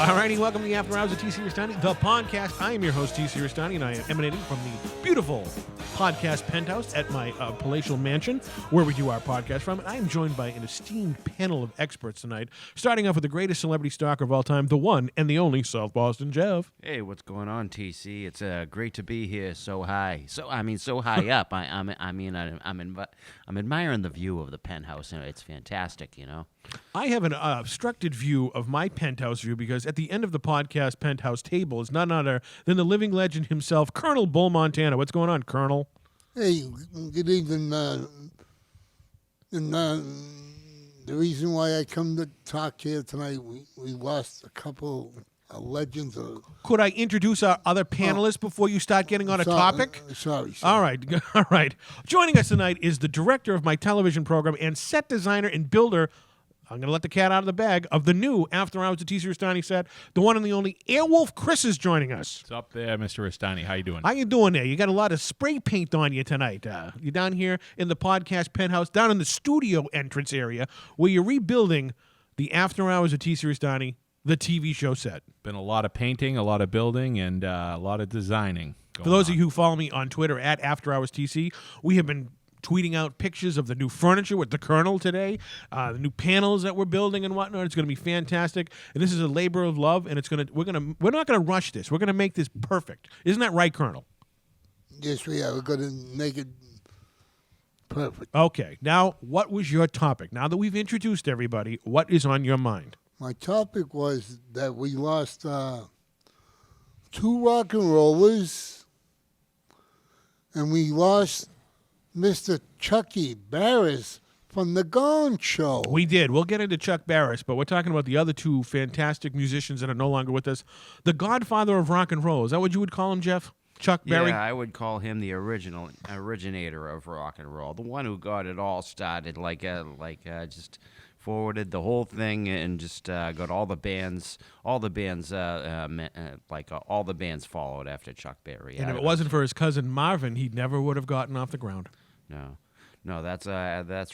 All righty, welcome to the After Hours of T.C. Restani, the podcast. I am your host, T.C. Restani, and I am emanating from the beautiful podcast penthouse at my palatial mansion, where we do our podcast from. And I am joined by an esteemed panel of experts tonight, starting off with the greatest celebrity stalker of all time, the one and the only South Boston Jeff. Hey, what's going on, TC? It's great to be here. So high, so high up. I'm admiring the view of the penthouse. It's fantastic, you know. I have an obstructed view of my penthouse view because at the end of the podcast penthouse table is none other than the living legend himself, Colonel Bull Montana. What's going on, Colonel? Hey, good evening. The reason why I come to talk here tonight, we lost a couple of legends. Could I introduce our other panelists before you start getting on a topic? Sorry. All right. Joining us tonight is the director of my television program and set designer and builder, I'm going to let the cat out of the bag, of the new After Hours of T.C. Restani set, the one and the only Airwolf Chris is joining us. What's up there, Mr. Restani? How you doing? How you doing there? You got a lot of spray paint on you tonight. You're down here in the podcast penthouse, down in the studio entrance area, where you're rebuilding the After Hours of T.C. Restani, the TV show set. Been a lot of painting, a lot of building, and a lot of designing. For those of you who follow me on Twitter at After Hours TC, we have been tweeting out pictures of the new furniture with the Colonel today, the new panels that we're building and whatnot. It's going to be fantastic, and this is a labor of love. And we're not going to rush this. We're going to make this perfect. Isn't that right, Colonel? Yes, we are. We're going to make it perfect. Okay. Now, what was your topic? Now that we've introduced everybody, what is on your mind? My topic was that we lost two rock and rollers, and we lost Mr. Chucky Barris from The Gone Show. We did. We'll get into Chuck Barris, but we're talking about the other two fantastic musicians that are no longer with us. The godfather of rock and roll. Is that what you would call him, Jeff? Chuck Berry? Yeah, I would call him the originator of rock and roll, the one who got it all started, just forwarded the whole thing and just got all the bands followed after Chuck Berry. And if it wasn't for his cousin Marvin, he never would have gotten off the ground. No, that's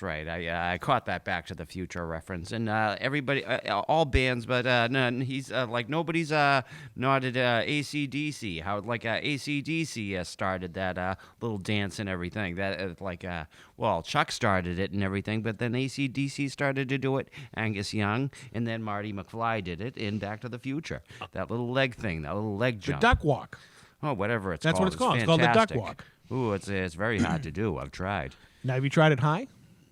right. I caught that Back to the Future reference, and everybody, all bands, but he's nobody's nodded AC/DC. How AC/DC started that little dance and everything. That Chuck started it and everything, but then AC/DC started to do it. Angus Young, and then Marty McFly did it in Back to the Future. That little leg thing, that little leg jump. The duck walk. Oh, whatever it's That's called. what it's called. Fantastic. It's called the duck walk. Ooh, it's very hard to do. I've tried. Now, have you tried it high?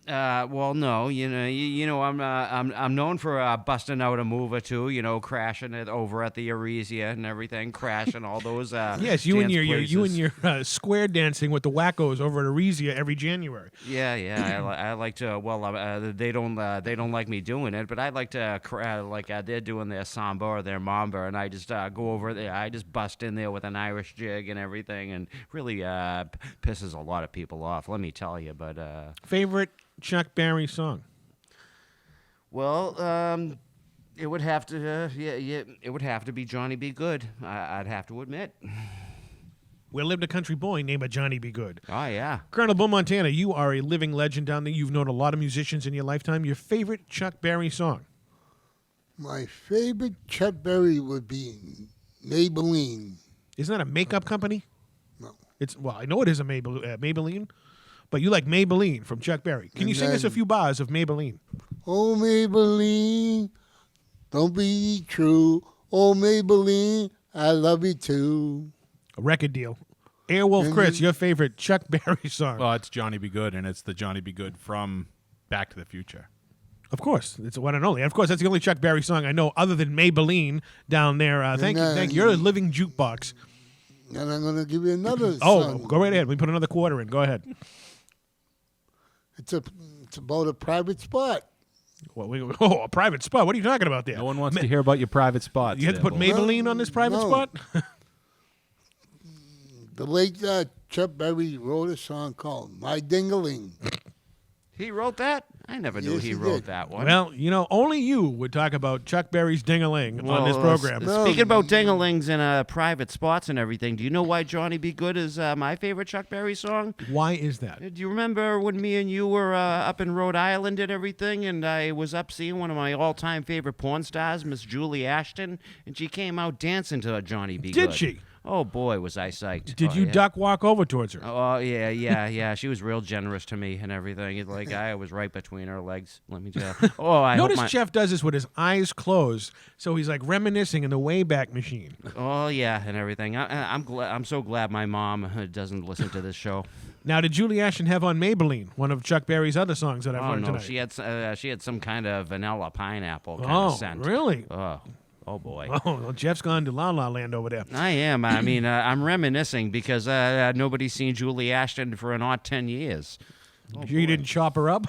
Well, no, I'm known for busting out a move or two, crashing it over at the Aresia and everything, crashing all those. Yes, you and your square dancing with the wackos over at Aresia every January. Yeah, I like to. Well, they don't like me doing it, but I like to they're doing their samba or their mamba, and I just go over there. I just bust in there with an Irish jig and everything, and really pisses a lot of people off. Let me tell you, but favorite Chuck Berry song? Well, it would have to, it would have to be Johnny Be Good. I'd have to admit. Where lived a country boy named Johnny Be Good. Oh yeah, Colonel Bull Montana, you are a living legend down there. You've known a lot of musicians in your lifetime. Your favorite Chuck Berry song? My favorite Chuck Berry would be Maybelline. Isn't that a makeup company? No. I know it is a Maybelline. But you like Maybelline from Chuck Berry. Can you sing us a few bars of Maybelline? Oh, Maybelline, don't be true. Oh, Maybelline, I love you too. A record deal. Airwolf Chris, your favorite Chuck Berry song? Well, it's Johnny Be Good, and it's the Johnny Be Good from Back to the Future. Of course. It's the one and only. And of course, that's the only Chuck Berry song I know other than Maybelline down there. Thank you. You're a living jukebox. And I'm going to give you another song. Oh, go right ahead. We put another quarter in. Go ahead. It's about a private spot. A private spot? What are you talking about there? No one wants to hear about your private spots. You had to put Maybelline on this private spot? The late Chuck Berry wrote a song called My Dingaling. he wrote that. I never knew Yes, he he wrote did. that one. Well, only you would talk about Chuck Berry's Ding-a-Ling on this program. Speaking about ding-a-lings and private spots and everything, do you know why Johnny Be Good is my favorite Chuck Berry song? Why is that? Do you remember when me and you were up in Rhode Island and everything, and I was up seeing one of my all-time favorite porn stars, Miss Julie Ashton, and she came out dancing to Johnny Be Good. Did she? Oh, boy, was I psyched. Did Oh, you yeah. duck walk over towards her? Oh, yeah. She was real generous to me and everything. It's like I was right between her legs. Let me tell you. Oh, I hope Notice Jeff does this with his eyes closed, so he's like reminiscing in the Wayback Machine. Oh, yeah, and everything. I'm so glad my mom doesn't listen to this show. Now, did Julie Ashton have on Maybelline, one of Chuck Berry's other songs that I've Oh, learned no, tonight? she had some kind of vanilla pineapple kind of scent. Really? Oh, boy. Oh, well, Jeff's gone to La La Land over there. I am. I mean, I'm reminiscing because nobody's seen Julie Ashton for an odd 10 years. You didn't chop her up?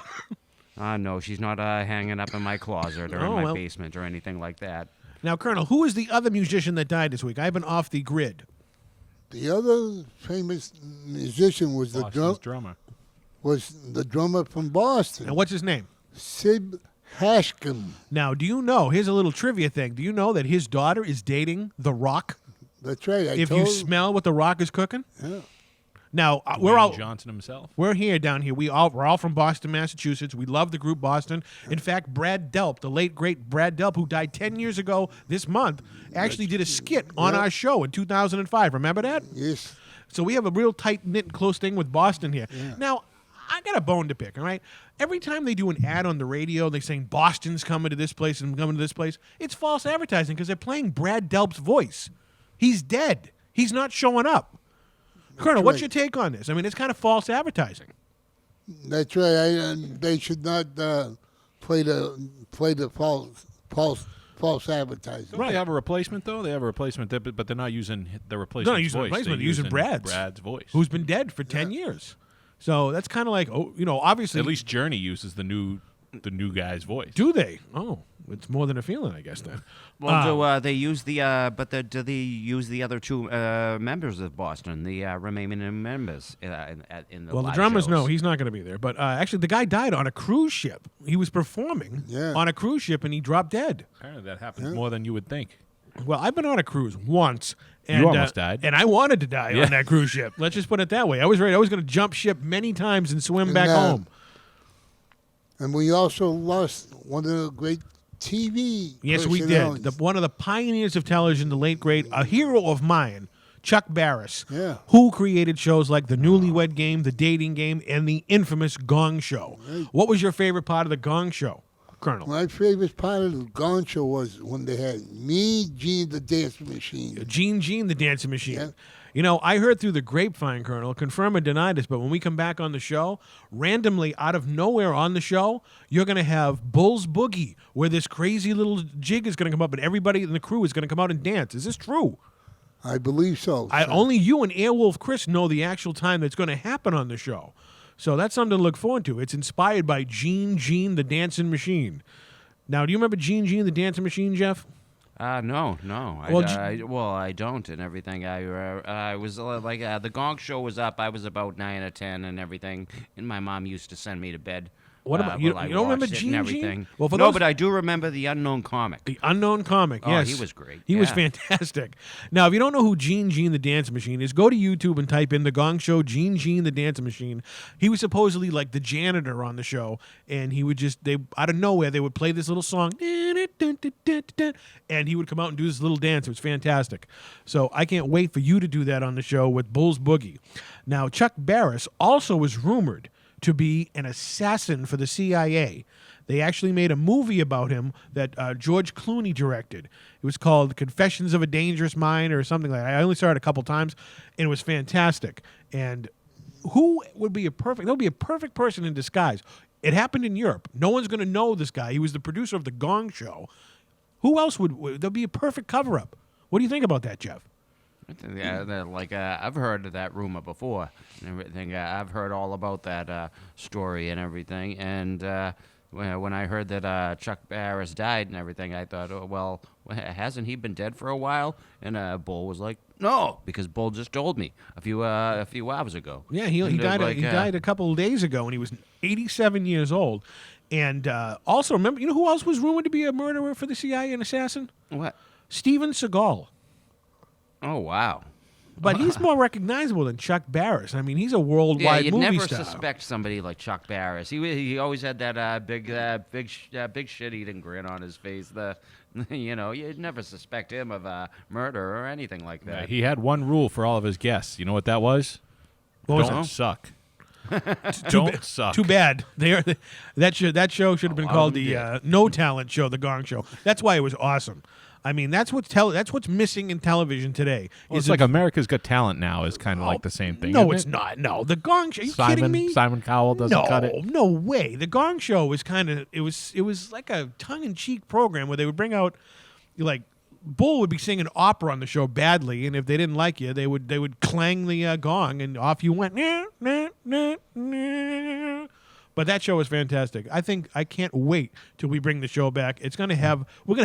No, she's not hanging up in my closet or in my basement or anything like that. Now, Colonel, who is the other musician that died this week? I've been off the grid. The other famous musician was Boston's drummer. the drummer from Boston, And what's his name? Sid Hashkin. Now, do you know, here's a little trivia thing. Do you know that his daughter is dating The Rock? That's right. If you smell what The Rock is cooking? Yeah. Now, Dwayne Johnson himself. We're here down here. We're all from Boston, Massachusetts. We love the group Boston. In fact, Brad Delp, the late great Brad Delp, who died 10 years ago this month, actually did a skit on our show in 2005. Remember that? Yes. So we have a real tight-knit, close thing with Boston here. Yeah. Now, I got a bone to pick, all right? Every time they do an ad on the radio, they're saying Boston's coming to this place and coming to this place. It's false advertising because they're playing Brad Delp's voice. He's dead. He's not showing up. Colonel, what's your take on this? I mean, it's kind of false advertising. That's right. They should not play the false advertising. Don't they have a replacement, though? They have a replacement, but they're not using the replacement. They're not using replacement. They're using Brad's voice. Who's been dead for 10 years. So that's kind of like, obviously. At least Journey uses the new guy's voice. Do they? Oh, it's more than a feeling, I guess, then. Well, do they use do they use the other two members of Boston, the remaining members in the Well, the live drummers, shows? no, he's not going to be there. But actually, the guy died on a cruise ship. He was performing on a cruise ship, and he dropped dead. Apparently that happens more than you would think. Well, I've been on a cruise once. And, you almost died. And I wanted to die on that cruise ship. Let's just put it that way. I was ready. I was going to jump ship many times and swim back home. And we also lost one of the great TV Yes, we did. One of the pioneers of television, the late, great, a hero of mine, Chuck Barris, who created shows like The Newlywed Game, The Dating Game, and the infamous Gong Show. Right. What was your favorite part of the Gong Show, Colonel? My favorite part of the Gong Show was when they had Mean Gene the Dancing Machine. Gene the Dancing Machine. Yeah. You know, I heard through the grapevine, Colonel, confirm or deny this, but when we come back on the show, randomly, out of nowhere on the show, you're going to have Bull's Boogie, where this crazy little jig is going to come up and everybody in the crew is going to come out and dance. Is this true? I believe so. Only you and Airwolf Chris know the actual time that's going to happen on the show. So that's something to look forward to. It's inspired by Gene the Dancing Machine. Now, do you remember Gene the Dancing Machine, Jeff? No. Well, I don't and everything. I was like the Gong Show was up. I was about 9 or 10 and everything, and my mom used to send me to bed. What about you? You don't remember Gene? Well, no, but I do remember the Unknown Comic. The Unknown Comic, yes. Oh, he was great. He was fantastic. Now, if you don't know who Gene the Dancing Machine is, go to YouTube and type in The Gong Show, Gene the Dancing Machine. He was supposedly like the janitor on the show, and he would out of nowhere, they would play this little song, and he would come out and do this little dance. It was fantastic. So I can't wait for you to do that on the show with Bull's Boogie. Now, Chuck Barris also was rumored to be an assassin for the CIA. They actually made a movie about him that George Clooney directed. It was called Confessions of a Dangerous Mind or something like that. I only saw it a couple times, and it was fantastic. And who would be a perfect person in disguise? It happened in Europe. No one's going to know this guy. He was the producer of The Gong Show. Who else there'd be a perfect cover-up? What do you think about that, Jeff? I've heard of that rumor before and everything. I've heard all about that story and everything. And when I heard that Chuck Barris died and everything, I thought, oh, well, hasn't he been dead for a while? And Bull was like, no, because Bull just told me a few hours ago. Yeah, he And, died. like, He died a couple of days ago, and he was 87 years old. And also, remember, you know who else was rumored to be a murderer for the CIA, an assassin? What? Steven Seagal. Oh, wow. But he's more recognizable than Chuck Barris. I mean, he's a worldwide you'd movie never star. suspect somebody like Chuck Barris. He always had that big shit-eating grin on his face. You'd never suspect him of murder or anything like that. He had one rule for all of his guests. You know what that was? What was Don't it? suck. Don't suck. Too bad. That show should have been called the No Talent Show, the Gong Show. That's why it was awesome. I mean, that's what's missing in television today. Well, it's like America's Got Talent now is kind of like the same thing. No, isn't it's it? not. No, the Gong Show. Are you kidding me? Simon Cowell doesn't cut it. No way. The Gong Show was kind of it was like a tongue-in-cheek program where they would bring out like Bull would be singing opera on the show badly, and if they didn't like you, they would clang the gong, and off you went. Nah, nah, nah, nah. But that show was fantastic. I can't wait till we bring the show back. We're gonna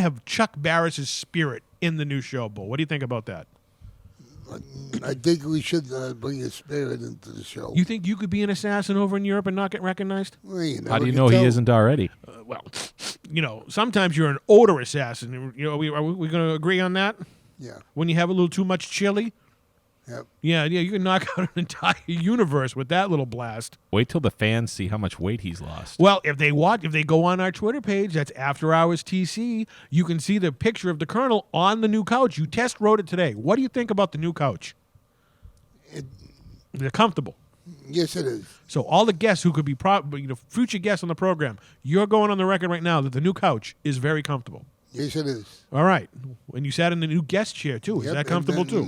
have Chuck Barris's spirit in the new show, Bull. What do you think about that? I think we should bring a spirit into the show. You think you could be an assassin over in Europe and not get recognized? Well, you How do you never know can he tell. isn't already? Well, sometimes you're an odor assassin. Are we going to agree on that? Yeah. When you have a little too much chili? Yep. Yeah, you can knock out an entire universe with that little blast. Wait till the fans see how much weight he's lost. Well, if they go on our Twitter page, that's After Hours TC, you can see the picture of the Colonel on the new couch. You test rode it today. What do you think about the new couch? They're comfortable. Yes, it is. So all the guests who could be future guests on the program, you're going on the record right now that the new couch is very comfortable. Yes, it is. All right. And you sat in the new guest chair, too. Is Yep, that comfortable, and too?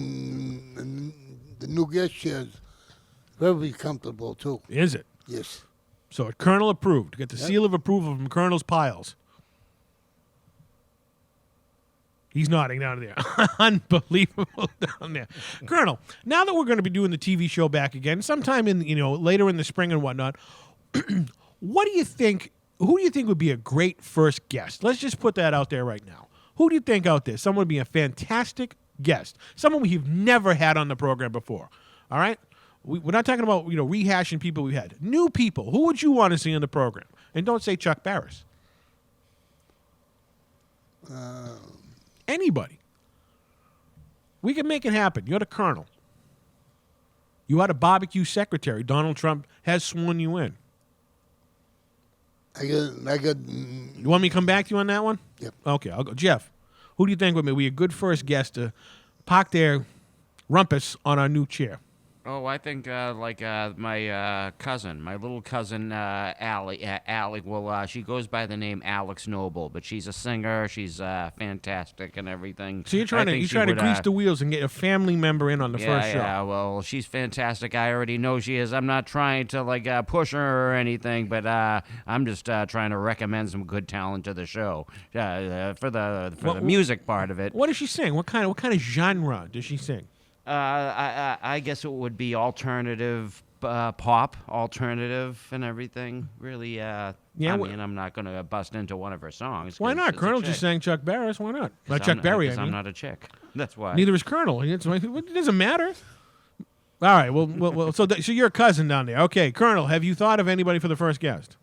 then the new guest chair is very comfortable, too. Is it? Yes. So Colonel approved. Get the seal of approval from Colonel's Piles. He's nodding down there. Unbelievable down there. Colonel, now that we're going to be doing the TV show back again, sometime in later in the spring and whatnot, what do you think? Who do you think would be a great first guest? Let's just put that out there right now. Who do you think out there? Someone would be a fantastic guest. Someone we've never had on the program before. All right? We're not talking about rehashing people we've had. New people. Who would you want to see on the program? And don't say Chuck Barris. Anybody. We can make it happen. You're the Colonel. You are the barbecue secretary. Donald Trump has sworn you in. I got. You want me to come back to you on that one? Yep. Okay, I'll go. Jeff, who do you think would be a good first guest to park their rumpus on our new chair? Oh, I think my cousin, my little cousin Allie. Allie. Well, she goes by the name Alex Noble, but she's a singer. She's fantastic and everything. So you're trying to grease the wheels and get a family member in on the first show. Yeah, well, she's fantastic. I already know she is. I'm not trying to push her or anything, but I'm just trying to recommend some good talent to the show for the music part of it. What does she sing? What kind of genre does she sing? I guess it would be alternative pop, alternative and everything. Really, I mean, I'm not going to bust into one of her songs. Why not? it's a Colonel chick. just sang Chuck Barris. Why not? Not 'Cause Chuck Berry, because I mean. I'm not a chick. That's why. Neither is Colonel. It doesn't matter. All right. Well. So you're a cousin down there. Okay, Colonel. Have you thought of anybody for the first guest?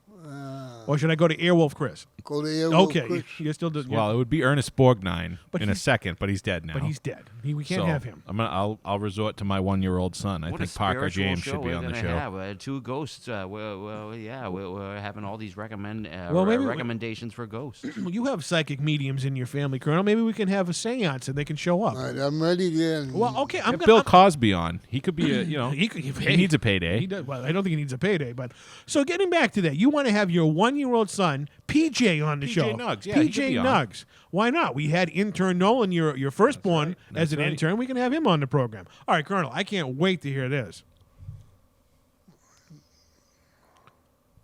Or should I go to Earwolf Chris? Go to Airwolf Okay, Chris. you're still doing. Well, it would be Ernest Borgnine But in a he's- second, but he's dead now. but he's dead. We can't So, have him. I'll resort to my 1-year-old son. I What a think Parker spiritual James show should be we're on the gonna show. Have. Two ghosts. We're having all these maybe- recommendations for ghosts. Well, you have psychic mediums in your family, Colonel. Maybe we can have a seance and they can show up. All right, I'm ready then. Well, okay. I'm Get gonna. Bill Cosby on. He could be a, He needs a payday. He does. Well, I don't think he needs a payday, but so getting back to that, you want to have your 1-year-old son PJ on the PJ show. Nuggs, yeah, he could PJ be on. Nuggs. Why not? We had intern Nolan, your firstborn, as an right. intern. We can have him on the program. All right, Colonel. I can't wait to hear this.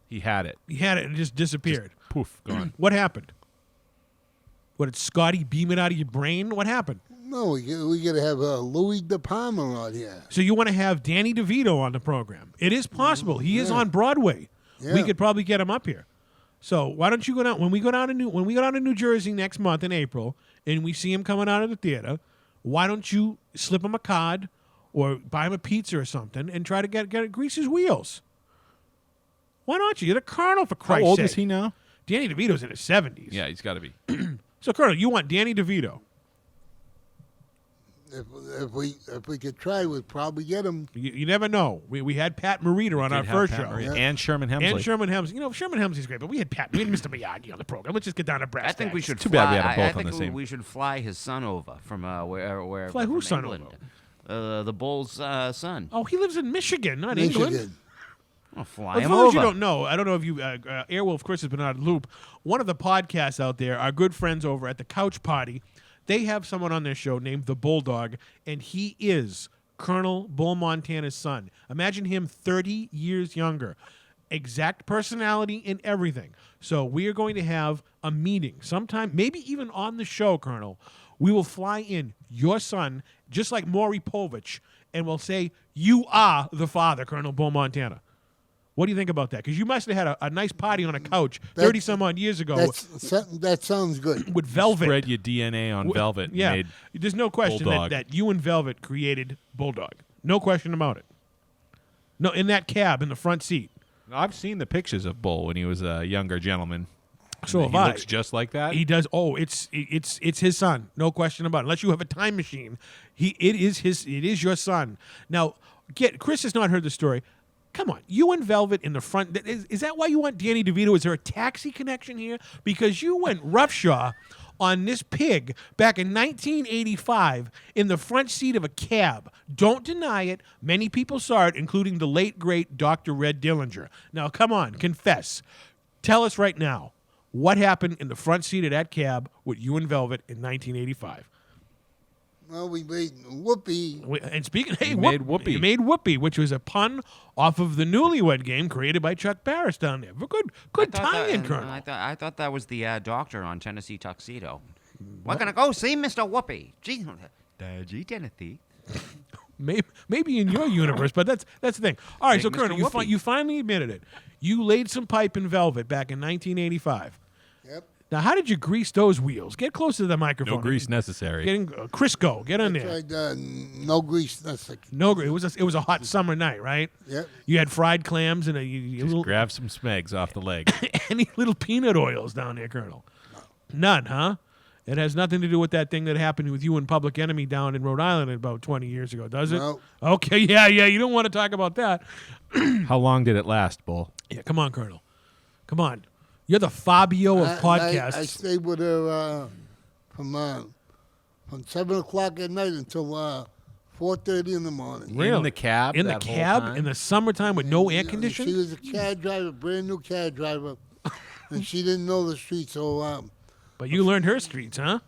He had it. He had it and it just disappeared. Poof, gone. What happened? What did Scotty beam it out of your brain? What happened? No, we got to have Louis De Palma on here. So you want to have Danny DeVito on the program? It is possible. He is on Broadway. We Yeah. could probably get him up here. So why don't you go down when we go down to New Jersey next month in April and we see him coming out of the theater? Why don't you slip him a card or buy him a pizza or something and try to get grease his wheels? Why don't you? You're the Colonel, for Christ's sake. How old is he now? Danny DeVito's in his 70s. Yeah, he's got to be. So, Colonel, you want Danny DeVito? If we could try, we'd probably get him. You never know. We had Pat Morita on our first show. Yeah. And Sherman Hemsley. And Sherman Hemsley. You know, Sherman Hemsley's great, but we had Mr. Miyagi on the program. Let's just get down to brass I think we tacks. should Too fly. bad we had them both I on think the same. we should fly his son over from where Fly whose son England. over? The Bull's son. Oh, he lives in Michigan, not England. Michigan. I'll fly For him those you over. don't know, I don't know if you, Airwolf Chris has been out of the loop. One of the podcasts out there, our good friends over at the Couch Party, they have someone on their show named the Bulldog, and he is Colonel Bull Montana's son. Imagine him 30 years younger. Exact personality and everything. So we are going to have a meeting sometime, maybe even on the show, Colonel. We will fly in your son, just like Maury Povich, and we'll say, you are the father, Colonel Bull Montana. What do you think about that? Because you must have had a nice party on a couch 30-some-odd years ago That sounds good. with Velvet. Spread your DNA on Velvet. Yeah. Made There's no question Bulldog. that you and Velvet created Bulldog. No question about it. No, in that cab in the front seat. I've seen the pictures of Bull when he was a younger gentleman. So have he I. looks just like that. He does. Oh, it's his son. No question about it. Unless you have a time machine, it is your son. Now, Chris has not heard the story. Come on, you and Velvet in the front. Is that why you want Danny DeVito? Is there a taxi connection here? Because you went roughshod on this pig back in 1985 in the front seat of a cab. Don't deny it. Many people saw it, including the late, great Dr. Red Dillinger. Now, come on, confess. Tell us right now, what happened in the front seat of that cab with you and Velvet in 1985? Well, we made Whoopi. And speaking, hey, made Whoopi. You made Whoopi, which was a pun off of the Newlywed Game created by Chuck Barris down there. Good tie-in, Colonel. I thought that was the doctor on Tennessee Tuxedo. We're gonna go see Mr. Whoopi. Gee, Tennessee. Maybe in your universe, but that's the thing. All right, Big so Mr. Colonel, Whoopi. you finally admitted it. You laid some pipe in Velvet back in 1985. Yep. Now, how did you grease those wheels? Get close to the microphone. No grease necessary. Getting Crisco, get in there. Tried no grease. That's like, No grease. It was a hot summer night, right? yep. You had fried clams and a little Grab some smegs off the leg. any little peanut oils down there, Colonel? None, huh? It has nothing to do with that thing that happened with you and Public Enemy down in Rhode Island about 20 years ago, does it? No. Okay, yeah, you don't want to talk about that. How long did it last, Bull? Yeah, come on, Colonel. Come on. You're the Fabio of podcasts. I stayed with her from 7 o'clock at night until 4:30 in the morning. Really? In the cab? In the that whole cab time? in the summertime with no air She conditioning? was a cab driver, brand new cab driver, and she didn't know the street. So But you learned her streets, huh?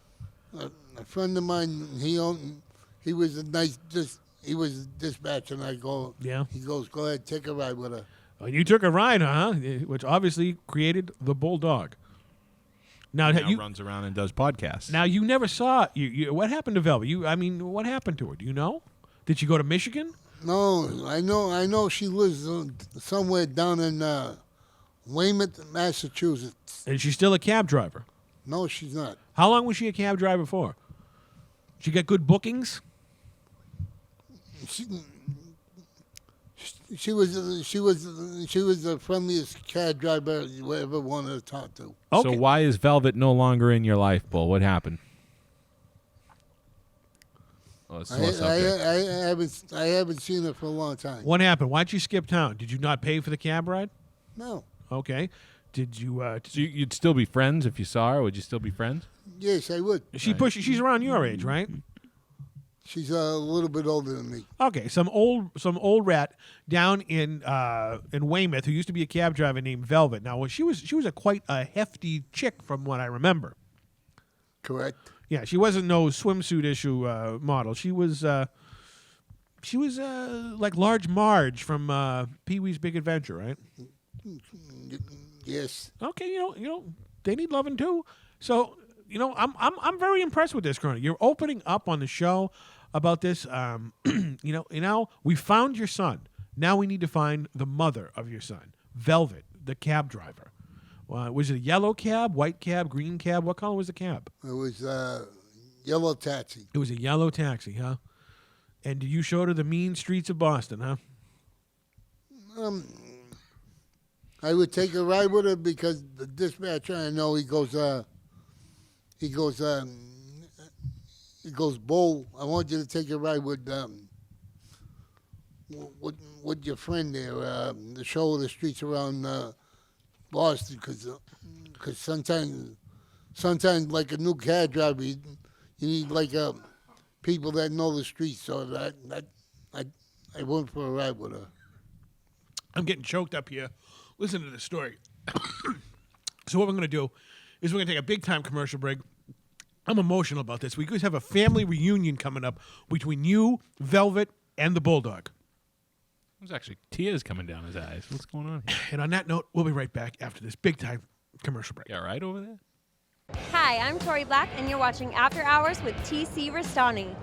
a friend of mine, he was a he was a dispatcher, and I go, Yeah. He goes, go ahead, take a ride with her. Oh, you took a ride, huh? Which obviously created the Bulldog. Now, Now you runs around and does podcasts. now you never saw you. What happened to Velvet? What happened to her? Do you know? Did she go to Michigan? No, I know she lives somewhere down in Weymouth, Massachusetts. Is she still a cab driver? No, she's not. How long was she a cab driver for? She got good bookings? She was the friendliest cab driver you ever wanted to talk to. Okay. So why is Velvet no longer in your life, Bull? What happened? Oh, it's a sore subject. I haven't seen her for a long time. What happened? Why'd you skip town? Did you not pay for the cab ride? No. Okay. Did you? So you'd still be friends if you saw her? Would you still be friends? Yes, I would. She's around your age, right? She's a little bit older than me. Okay, some old rat down in Weymouth who used to be a cab driver named Velvet. Now, she was quite a hefty chick from what I remember. Correct. Yeah, she wasn't no swimsuit issue model. She was like Large Marge from Pee-wee's Big Adventure, right? Yes. Okay, you know, they need loving too. So, I'm very impressed with this, Colonel. You're opening up on the show about this. We found your son. Now we need to find the mother of your son, Velvet, the cab driver. Was it a yellow cab, white cab, green cab? What color was the cab? It was yellow taxi. It was a yellow taxi, huh? And did you show her the mean streets of Boston, huh? I would take a ride with her because the dispatcher, I know, he goes, Bull, I want you to take a ride with your friend there, to show her the streets around Boston, because sometimes like a new cab driver, you need like people that know the streets. So that I went for a ride with her. I'm getting choked up here. Listen to this story. So what we're going to do is we're going to take a big-time commercial break. I'm emotional about this. We could have a family reunion coming up between you, Velvet, and the Bulldog. There's actually tears coming down his eyes. What's going on here? And on that note, we'll be right back after this big-time commercial break. You all right over there? Hi, I'm Tori Black, and you're watching After Hours with TC Restani.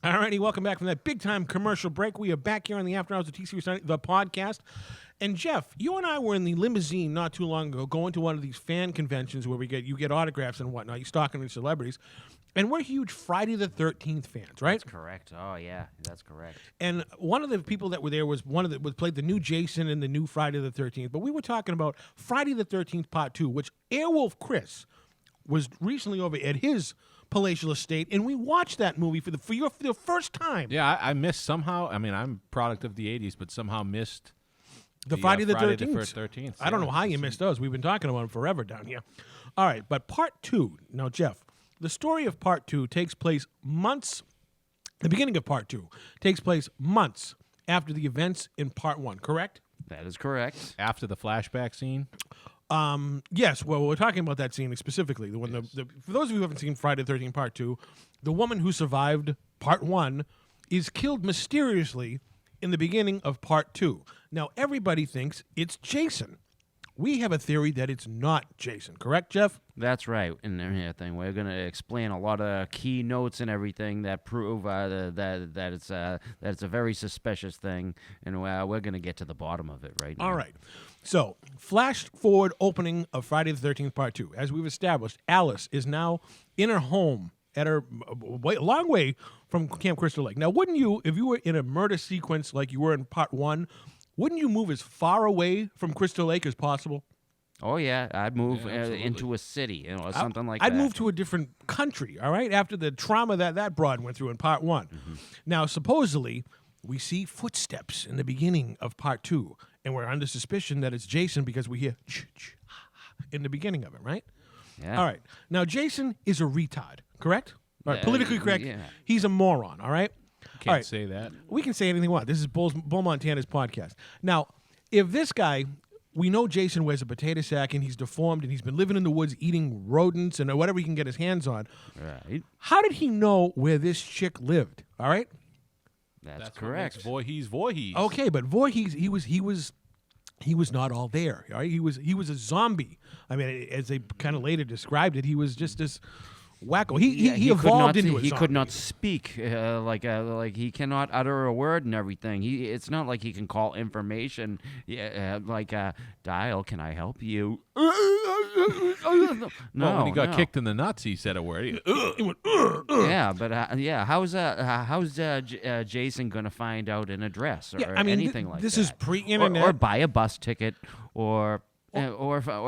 Alrighty, welcome back from that big-time commercial break. We are back here on the After Hours of TC Restani, the podcast. And Jeff, you and I were in the limousine not too long ago, going to one of these fan conventions where you get autographs and whatnot. You're stalking these celebrities, and we're huge Friday the 13th fans, right? That's correct. Oh yeah, that's correct. And one of the people that were there was played the new Jason and the new Friday the 13th. But we were talking about Friday the 13th Part 2, which Airwolf Chris was recently over at his palatial estate, and we watched that movie for the first time. Yeah, I missed somehow. I mean, I'm a product of the 80s, but somehow missed The Friday the Friday 13th. the 13th. I don't know how you missed those. We've been talking about them forever down here. All right, but Part 2. Now, Jeff, the story of Part 2 takes place the beginning of Part 2 takes place months after the events in Part 1, correct? That is correct. After the flashback scene? Yes, well, we're talking about that scene specifically. The one, for those of you who haven't seen Friday the 13th Part 2, the woman who survived Part 1 is killed mysteriously in the beginning of Part 2. Now, everybody thinks it's Jason. We have a theory that it's not Jason, correct, Jeff? That's right. And everything. We're going to explain a lot of key notes and everything that prove that it's a very suspicious thing, and we're going to get to the bottom of it right now. All right. So, flash forward opening of Friday the 13th Part 2. As we've established, Alice is now in her home at her a long way from Camp Crystal Lake. Now, wouldn't you, if you were in a murder sequence like you were in Part 1, wouldn't you move as far away from Crystal Lake as possible? Oh, yeah. I'd move absolutely. into a city, or something like that. I'd move to a different country, all right, after the trauma that broad went through in Part 1. Mm-hmm. Now, supposedly, we see footsteps in the beginning of Part 2, and we're under suspicion that it's Jason because we hear in the beginning of it, right? Yeah. All right. Now, Jason is a retard, correct? All right, politically correct. Yeah. He's a moron, all right? Can't All right. say that. We can say anything we want. This is Bull Montana's podcast. Now, if this guy, we know Jason wears a potato sack and he's deformed and he's been living in the woods eating rodents and whatever he can get his hands on. Right. How did he know where this chick lived? All right? That's correct. Voorhees. Okay, but Voorhees, he was not all there. All right? He was a zombie. I mean, as they kind of later described it, he was just this wacko. He evolved into a zombie. He could not speak, like he cannot utter a word and everything. It's not like he can call information, dial, can I help you? No, Well, when he got kicked in the nuts, he said a word. Yeah, but how's Jason gonna find out an address or anything like that? This is pre-internet. or buy a bus ticket or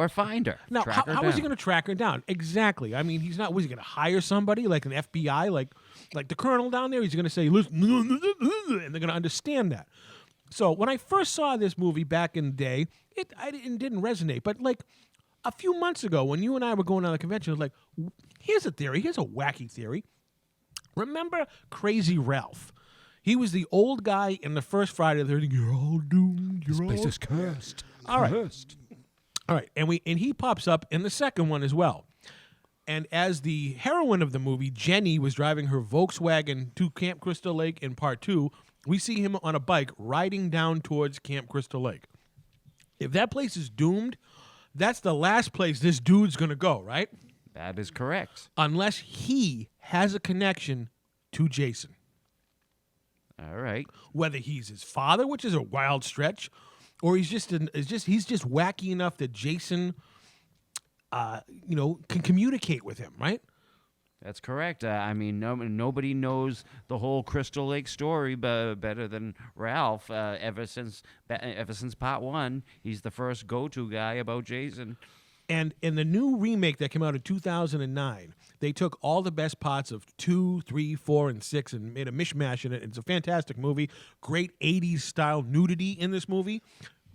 find her. Now, track her how is he down. going to track her down? Exactly. I mean, he's not. Was he going to hire somebody like an FBI, like the colonel down there? He's going to say, "Listen," and they're going to understand that. So when I first saw this movie back in the day, it didn't resonate. But like a few months ago, when you and I were going on the convention, I was like, "Here's a theory. Here's a wacky theory." Remember Crazy Ralph? He was the old guy in the first Friday the 13th. You're all doomed. You're all cursed. All right. All right, and he pops up in the second one as well. And as the heroine of the movie, Jenny, was driving her Volkswagen to Camp Crystal Lake in Part 2, we see him on a bike riding down towards Camp Crystal Lake. If that place is doomed, that's the last place this dude's going to go, right? That is correct. Unless he has a connection to Jason. All right. Whether he's his father, which is a wild stretch, or he's just wacky enough that Jason, can communicate with him, right? That's correct. I mean, nobody knows the whole Crystal Lake story better than Ralph. Ever since part one, he's the first go-to guy about Jason. And in the new remake that came out in 2009, they took all the best parts of 2, 3, 4, and 6 and made a mishmash in it. It's a fantastic movie. Great 80s style nudity in this movie.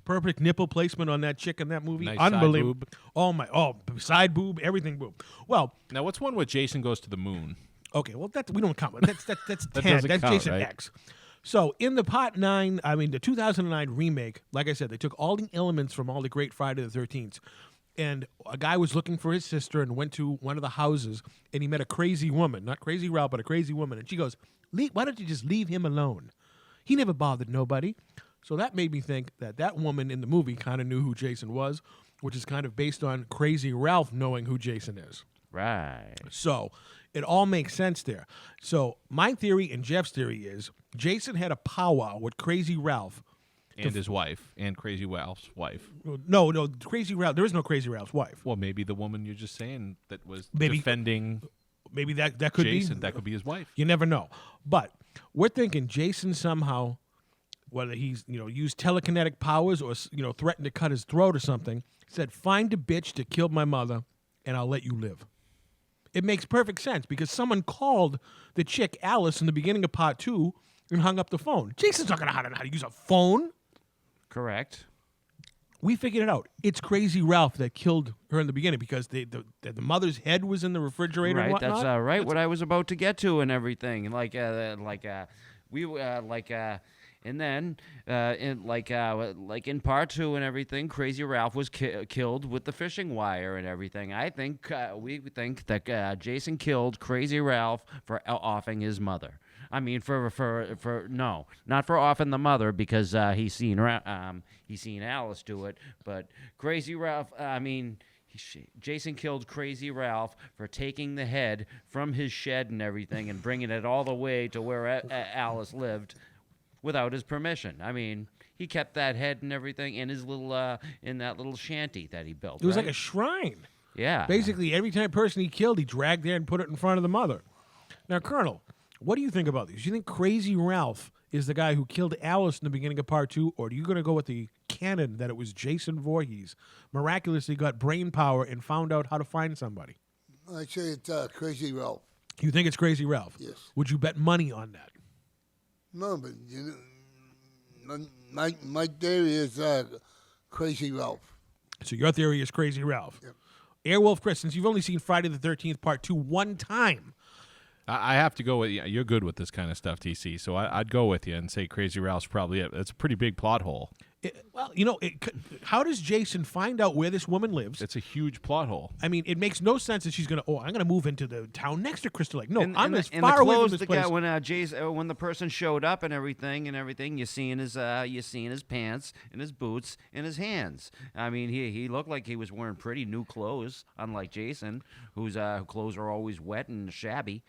Perfect nipple placement on that chick in that movie. Nice Unbelievable. side boob. Side boob, everything boob. Well, Now, what's one where Jason goes to the moon? okay, well we don't count. That's 10. doesn't That's count, Jason right? X. So in the the 2009 remake, like I said, they took all the elements from all the great Friday the 13th. And a guy was looking for his sister and went to one of the houses, and he met a crazy woman, not Crazy Ralph, but a crazy woman. And she goes, why don't you just leave him alone? He never bothered nobody. So that made me think that woman in the movie kind of knew who Jason was, which is kind of based on Crazy Ralph knowing who Jason is. Right. So it all makes sense there. So my theory and Jeff's theory is Jason had a powwow with Crazy Ralph. And his wife, and Crazy Ralph's wife. No, Crazy Ralph. There is no Crazy Ralph's wife. Well, maybe the woman you're just saying that was Maybe- defending Maybe that could Jason, be. that could be his wife. You never know. But we're thinking Jason somehow, whether he's used telekinetic powers or threatened to cut his throat or something, said, "Find a bitch to kill my mother, and I'll let you live." It makes perfect sense because someone called the chick Alice in the beginning of part 2 and hung up the phone. Jason's not going to know how to use a phone. Correct. We figured it out. It's Crazy Ralph that killed her in the beginning because the mother's head was in the refrigerator. Right. And whatnot. That's right. What I was about to get to and everything. And then, in part 2 and everything, Crazy Ralph was killed with the fishing wire and everything. I think we think that Jason killed Crazy Ralph for offing his mother. I mean, no, not for offing the mother because he's seen Alice do it, but Crazy Ralph. Jason killed Crazy Ralph for taking the head from his shed and everything and bringing it all the way to where Alice lived. Without his permission. I mean, he kept that head and everything in his in that little shanty that he built. It was right? like a shrine. Yeah. Basically, every person he killed, he dragged there and put it in front of the mother. Now, Colonel, what do you think about these? Do you think Crazy Ralph is the guy who killed Alice in the beginning of part 2, or are you going to go with the canon that it was Jason Voorhees miraculously got brain power and found out how to find somebody? I say it's Crazy Ralph. You think it's Crazy Ralph? Yes. Would you bet money on that? No, but my theory is Crazy Ralph. So your theory is Crazy Ralph. Yep. Airwolf Chris, since you've only seen Friday the 13th Part 2 one time, I have to go with you. You're good with this kind of stuff, TC. So I'd go with you and say Crazy Ralph's probably it. It's a pretty big plot hole. how does Jason find out where this woman lives? It's a huge plot hole. I mean, it makes no sense that she's going to, I'm going to move into the town next to Crystal Lake. No, I'm as and far the away from clothes this the place. guy, when the person showed up and everything, you're seeing his pants and his boots and his hands. I mean, he looked like he was wearing pretty new clothes, unlike Jason, whose clothes are always wet and shabby.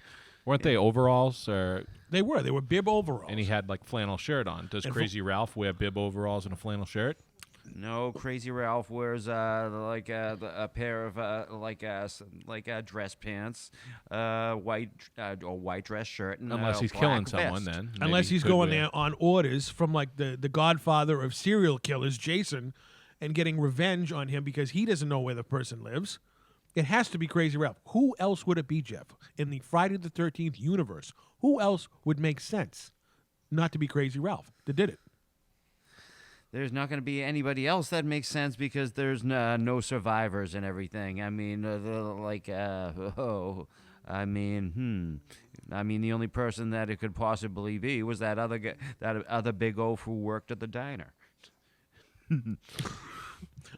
Weren't they overalls? They were bib overalls. And he had like flannel shirt on. Does Crazy Ralph wear bib overalls and a flannel shirt? No, Crazy Ralph wears a pair of dress pants, white dress shirt, and Unless he's black killing someone, vest. then. Maybe Unless he he's could going wear- there on orders from like the godfather of serial killers, Jason, and getting revenge on him because he doesn't know where the person lives. It has to be Crazy Ralph. Who else would it be, Jeff? In the Friday the 13th universe, who else would make sense not to be Crazy Ralph that did it? There's not going to be anybody else that makes sense because there's no survivors and everything. I mean, the only person that it could possibly be was that other guy, that other big oaf who worked at the diner.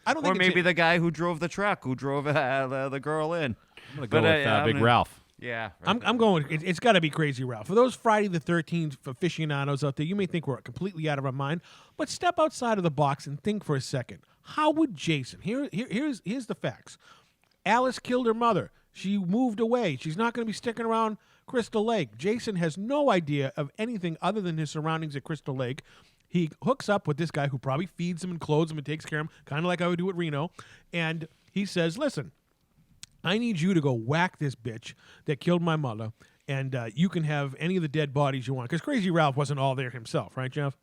I don't Or think maybe the guy who drove the truck, who drove the girl in. I'm going to go with Big Ralph. Yeah. I'm going. It's got to be Crazy Ralph. For those Friday the 13th aficionados out there, you may think we're completely out of our mind, but step outside of the box and think for a second. How would Jason? Here's the facts. Alice killed her mother. She moved away. She's not going to be sticking around. Crystal Lake. Jason has no idea of anything other than his surroundings at Crystal Lake. He hooks up with this guy who probably feeds him and clothes him and takes care of him, kind of like I would do at Reno. And he says, listen, I need you to go whack this bitch that killed my mother, and you can have any of the dead bodies you want. Because Crazy Ralph wasn't all there himself, right, Jeff?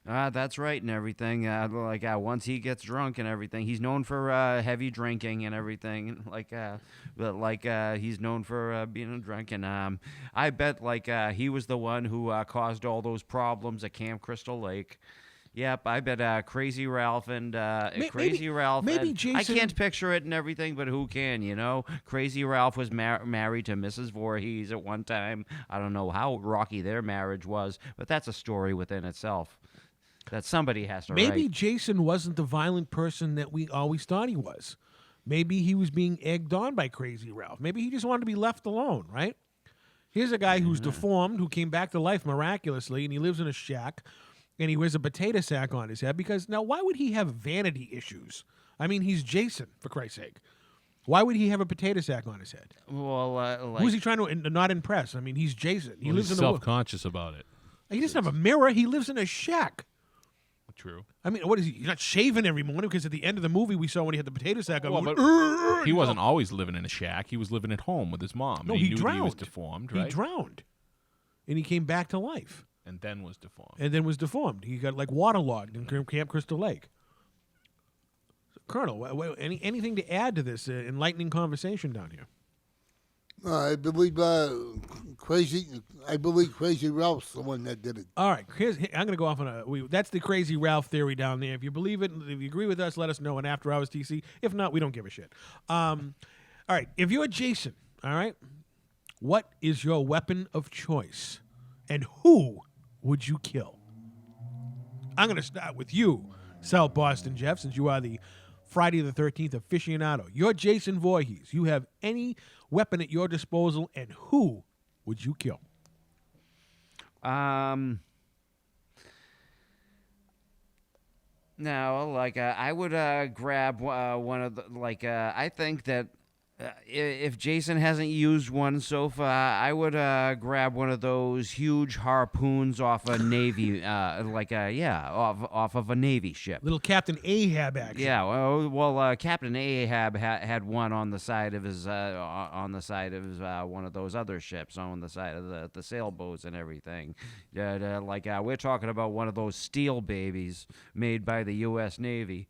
That's right and everything. Once he gets drunk and everything, he's known for heavy drinking and everything. He's known for being drunk. And I bet he was the one who caused all those problems at Camp Crystal Lake. Yep, I bet Crazy Ralph and Crazy Ralph. Maybe and Jason. I can't picture it and everything, but who can? You know, Crazy Ralph was married to Mrs. Voorhees at one time. I don't know how rocky their marriage was, but that's a story within itself. That somebody has to write. Maybe Jason wasn't the violent person that we always thought he was. Maybe he was being egged on by Crazy Ralph. Maybe he just wanted to be left alone, right? Here's a guy who's deformed, who came back to life miraculously, and he lives in a shack, and he wears a potato sack on his head because, now, why would he have vanity issues? I mean, he's Jason, for Christ's sake. Why would he have a potato sack on his head? Well, Who's he trying to not impress? I mean, he's Jason. He lives He's in a self-conscious about it. He doesn't have a mirror. He lives in a shack. True. I mean, what is he? He's not shaving every morning because at the end of the movie we saw when he had the potato sack on. Well, going, but he wasn't always living in a shack. He was living at home with his mom. No, and he knew drowned. That he was deformed, right? He drowned, and he came back to life, and then was deformed. and then was deformed. He got waterlogged in Camp Crystal Lake. Colonel, anything to add to this enlightening conversation down here? I believe Crazy Ralph's the one that did it. All right, I'm going to go off on that's the Crazy Ralph theory down there. If you believe it, if you agree with us, let us know in After Hours TC. If not, we don't give a shit. All right, if you're Jason, all right, what is your weapon of choice, and who would you kill? I'm going to start with you, South Boston Jeff, since you are the Friday the 13th aficionado. You're Jason Voorhees. You have any weapon at your disposal, and who would you kill? Now, I would grab one of the, I think that if Jason hasn't used one so far, I would grab one of those huge harpoons off a Navy, off of a Navy ship. Little Captain Ahab action. Yeah, well, Captain Ahab had one on the side of his one of those other ships, on the side of the sailboats and everything. We're talking about one of those steel babies made by the U.S. Navy.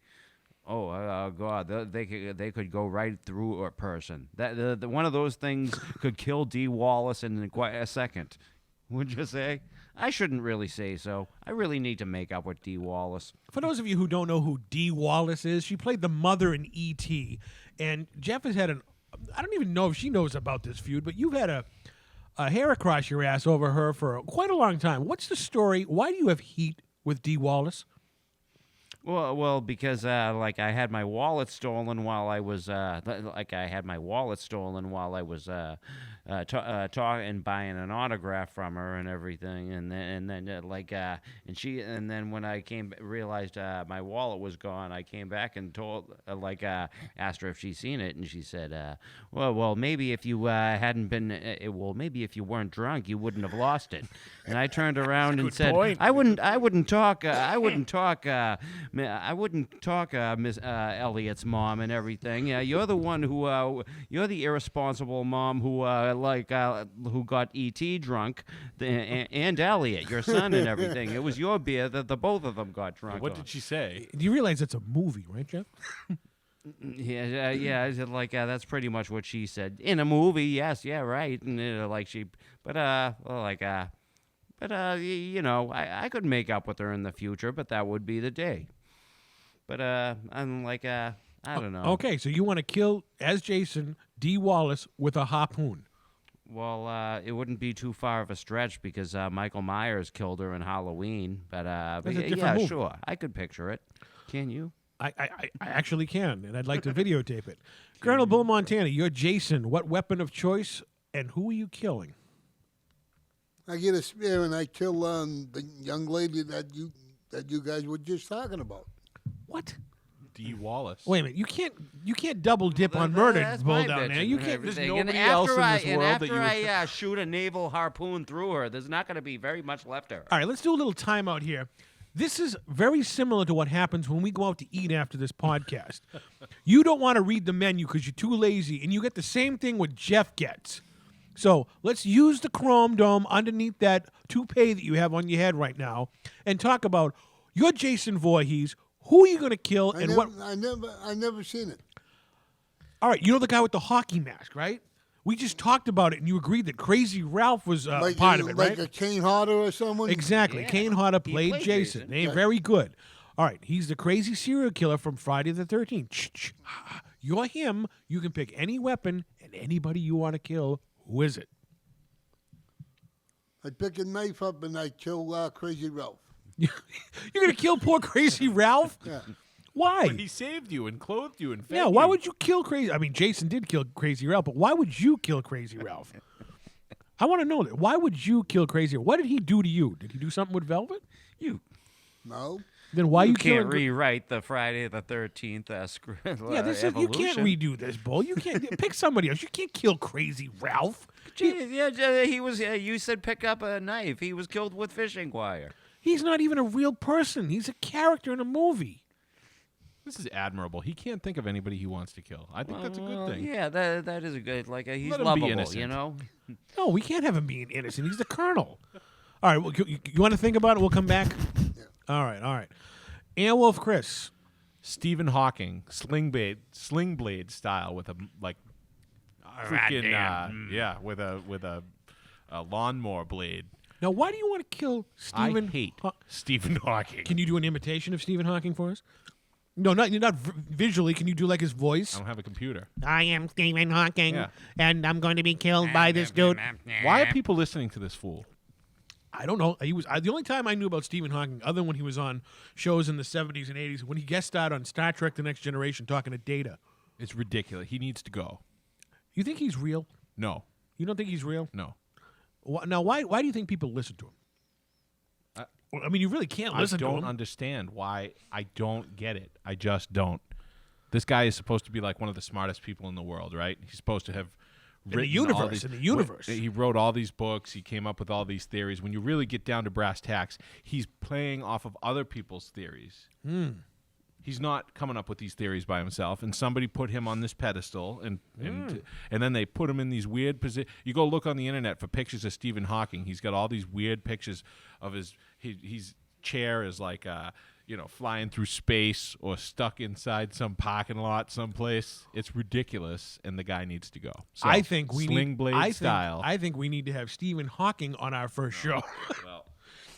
Oh God! They could go right through a person. That one of those things could kill D. Wallace in quite a second. Would you say? I shouldn't really say so. I really need to make up with D. Wallace. For those of you who don't know who Dee Wallace is, she played the mother in E.T. And Jeff has had I don't even know if she knows about this feud, but you've had a hair across your ass over her for quite a long time. What's the story? Why do you have heat with Dee Wallace? Well, because I had my wallet stolen while I was talking, buying an autograph from her and everything, and then when I realized my wallet was gone, I came back and told asked her if she's seen it, and she said, well, maybe if you hadn't been, maybe if you weren't drunk, you wouldn't have lost it. And I turned around and said, point. I wouldn't talk Miss Elliot's mom and everything. You're the one who you're the irresponsible mom who got E.T. drunk, and Elliot, your son, and everything. It was your beer that the both of them got drunk. What on. did she say? Do you realize it's a movie, right, Jeff? Yeah. That's pretty much what she said in a movie. Yes, yeah, right. And I could make up with her in the future, but that would be the day. But I'm I don't know. Okay, so you want to kill, as Jason, Dee Wallace with a harpoon. Well, it wouldn't be too far of a stretch because Michael Myers killed her in Halloween. But a different movie. Sure, I could picture it. Can you? I actually can, and I'd like to videotape it. Colonel Bill Montana, you're Jason. What weapon of choice, and who are you killing? I get a spear and I kill the young lady that you guys were just talking about. What? D. Wallace. Wait a minute. You can't double dip on murder, That's Bull, my down bitch there. and You can't. everything. There's And nobody else in after this I- world that you and would after I shoot a naval harpoon through her, there's not going to be very much left of her. All right, let's do a little timeout here. This is very similar to what happens when we go out to eat after this podcast. You don't want to read the menu because you're too lazy, and you get the same thing what Jeff gets. So let's use the Chrome Dome underneath that toupee that you have on your head right now and talk about your Jason Voorhees. Who are you going to kill and what? I never seen it. All right, you know the guy with the hockey mask, right? We just talked about it, and you agreed that Crazy Ralph was part of it, like right? a Kane Hodder or someone. Exactly. Yeah. Kane Hodder He played played Jason. Jason. They very good. All right, he's the crazy serial killer from Friday the 13th. You're him. You can pick any weapon and anybody you want to kill. Who is it? I'd pick a knife up and I'd kill Crazy Ralph. You're going to kill poor Crazy Ralph? Yeah. Why? But he saved you and clothed you and fed Yeah, why you. would you kill Crazy? I mean, Jason did kill Crazy Ralph, but why would you kill Crazy Ralph? I want to know that. Why would you kill Crazy Ralph? What did he do to you? Did he do something with Velvet? No. Then why you can't killing? rewrite the Friday the 13th script. Yeah, this is, you can't redo this, Bull. You can't pick somebody else. You can't kill Crazy Ralph. He was. You said pick up a knife. He was killed with fishing wire. He's not even a real person. He's a character in a movie. This is admirable. He can't think of anybody he wants to kill. I think that's a good thing. Yeah, that is a good. Like he's Let him be lovable, innocent. you know. No, we can't have him being innocent. He's the colonel. All right, well, you want to think about it? We'll come back. Yeah. All right. Airwolf Chris. Stephen Hawking, sling blade style with a freaking yeah, with a lawnmower blade. Now, why do you want to kill Stephen? I hate Stephen Hawking. Can you do an imitation of Stephen Hawking for us? No, not visually. Can you do like his I voice? don't have a computer. I am Stephen Hawking, Yeah. and I'm going to be killed by this dude. Why are people listening to this fool? I don't know. He was the only time I knew about Stephen Hawking, other than when he was on shows in the 70s and 80s, when he guest starred on Star Trek: The Next Generation, talking to Data. It's ridiculous. He needs to go. You think he's real? No, You don't think he's real? no. Now, why do you think people listen to him? Well, I mean, you really can't listen I to don't him. understand why. I don't get it. I just don't. This guy is supposed to be like one of the smartest people in the world, right? He's supposed to have the written universe, all these, in the universe. He wrote all these books. He came up with all these theories. When you really get down to brass tacks, he's playing off of other people's theories. He's not coming up with these theories by himself, and somebody put him on this pedestal, and then they put him in these weird positions. You go look on the internet for pictures of Stephen Hawking. He's got all these weird pictures of his chair is like flying through space or stuck inside some parking lot someplace. It's ridiculous, and the guy needs to go. So, I think we sling need blade style. I think we need to have Stephen Hawking on our first show. Well,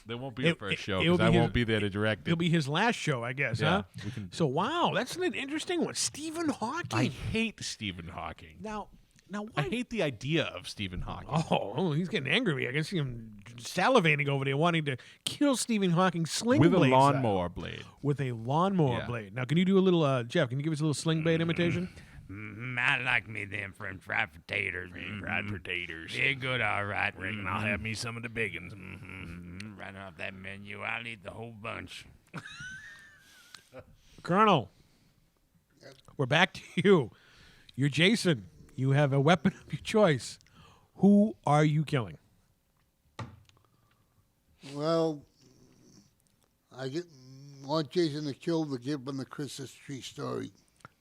there won't be a first show it'll because I be won't his- be there to direct It'll it. be his last show, I guess, Yeah, huh? we can- So, wow, that's an interesting one. Stephen Hawking. I hate Stephen Hawking. Now, why? I hate the idea of Stephen Hawking. Oh, he's getting angry at me. I can see him salivating over there, wanting to kill Stephen Hawking sling With a blade style. lawnmower blade. With a lawnmower Yeah. blade. Now, can you do a little, Jeff? Can you give us a little sling blade imitation? I like me them French fried potatoes. Fried potatoes. They're good, all right. I'll have me some of the bacons. Right off that menu, I'll eat the whole bunch. Colonel, we're back to you. You're Jason. You have a weapon of your choice. Who are you killing? Well, want Jason to kill the kid on the Christmas tree story.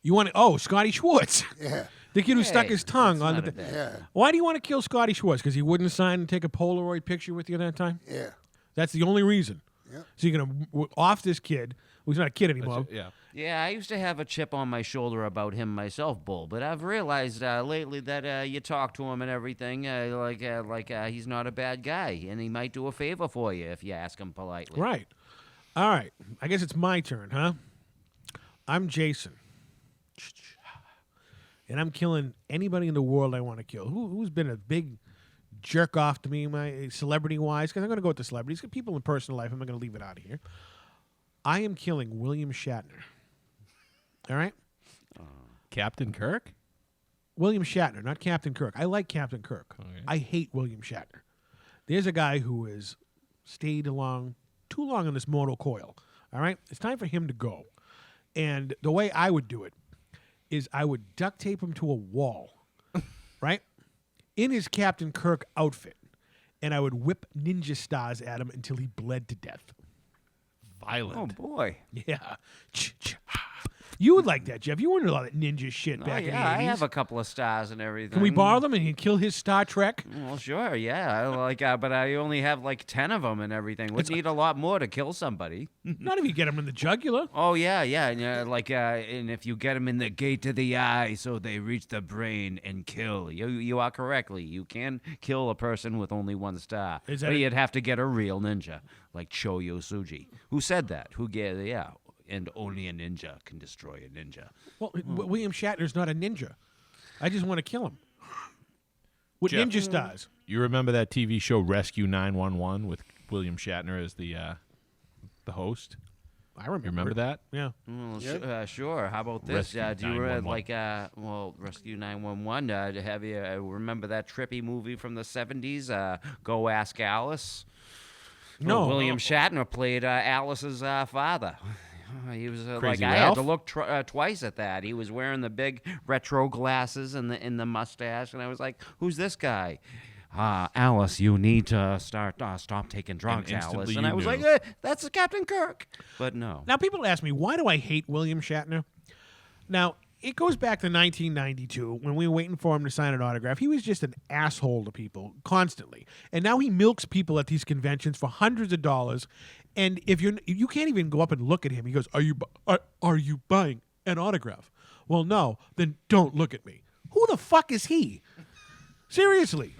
You want to? Scotty Schwartz, Yeah. the kid who stuck Hey, his tongue on not the. a bad- Yeah. Why do you want to kill Scotty Schwartz? Because he wouldn't sign and take a Polaroid picture with you that time. Yeah. That's the only reason. Yeah. So you're gonna off this kid. Well, he's not a kid anymore. Yeah. Yeah, I used to have a chip on my shoulder about him myself, Bull. But I've realized lately that you talk to him and everything, he's not a bad guy, and he might do a favor for you if you ask him politely. Right. All right. I guess it's my turn, huh? I'm Jason. And I'm killing anybody in the world I want to kill. Who's been a big jerk off to me, my celebrity-wise? Because I'm going to go with the celebrities. People in personal life, I'm not going to leave it out of here. I am killing William Shatner. All right? Captain Kirk? William Shatner, not Captain Kirk. I like Captain Kirk. Okay. I hate William Shatner. There's a guy who has stayed too long on this mortal coil. All right? It's time for him to go. And the way I would do it is I would duct tape him to a wall, right? In his Captain Kirk outfit. And I would whip ninja stars at him until he bled to death. Violent. Oh boy. Yeah. You would like that, Jeff. You wouldn't know all that ninja shit back in the 80s. I have a couple of stars and everything. Can we borrow them and he'd kill his Star Trek? Well, sure, yeah. But I only have like 10 of them and everything. Would need a lot more to kill somebody. Not if you get him in the jugular. Oh yeah. And, and if you get them in the gate of the eye, so they reach the brain and kill. You are correctly. You can kill a person with only one star. Is that but it? you'd have to get a real ninja, like Choyo Suji. Who said that? And only a ninja can destroy a ninja. Well, William Shatner's not a ninja. I just want to kill him. With Jeff. ninja stars. You remember that TV show Rescue 911 with William Shatner as the host? I remember. You remember that? Yeah. Well, sure. How about this? Rescue Do you 911. Rescue 911? Have you remember that trippy movie from the 70s? Go Ask Alice. No. William Shatner played Alice's father. He was Crazy I had to Ralph? look twice at that. He was wearing the big retro glasses and the mustache, and I was like, "Who's this guy?" Alice, you need to stop taking drugs, instantly Alice. you And I was knew. like, "That's Captain Kirk." But no. Now, people ask me, why do I hate William Shatner? Now, it goes back to 1992 when we were waiting for him to sign an autograph. He was just an asshole to people constantly. And now he milks people at these conventions for hundreds of dollars. And if you can't even go up and look at him. He goes, are you buying an autograph? Well, no, then don't look at me. Who the fuck is he? Seriously.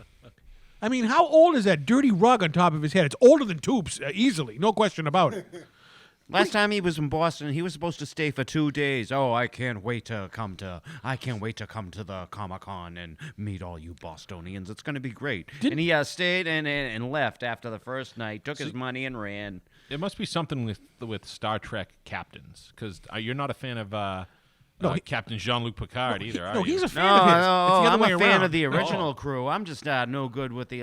I mean, how old is that dirty rug on top of his head? It's older than Toops, easily. No question about it. Last time he was in Boston, he was supposed to stay for 2 days. Oh, I can't wait to come to the Comic-Con and meet all you Bostonians. It's going to be great. And he stayed and left after the first night, took his money and ran. It must be something with Star Trek captains, because you're not a fan of Captain Jean-Luc Picard either, are No, you? he's a fan of his. It's the other I'm way a fan around. of the original crew. I'm just no good with the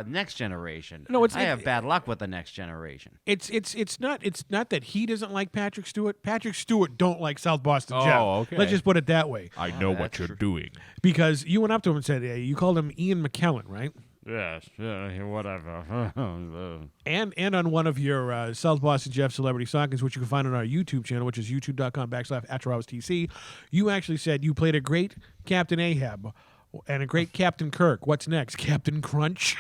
next generation. No, I have bad luck with the next generation. It's not that he doesn't like Patrick Stewart. Patrick Stewart don't like South Boston Jeff. okay. Let's just put it that way. I know what you're doing. Because you went up to him and said, you called him Ian McKellen, right? Yes, whatever. And on one of your South Boston Jeff Celebrity Sockings, which you can find on our YouTube channel, which is youtube.com/AfterHouseTC, you actually said you played a great Captain Ahab and a great Captain Kirk. What's next? Captain Crunch?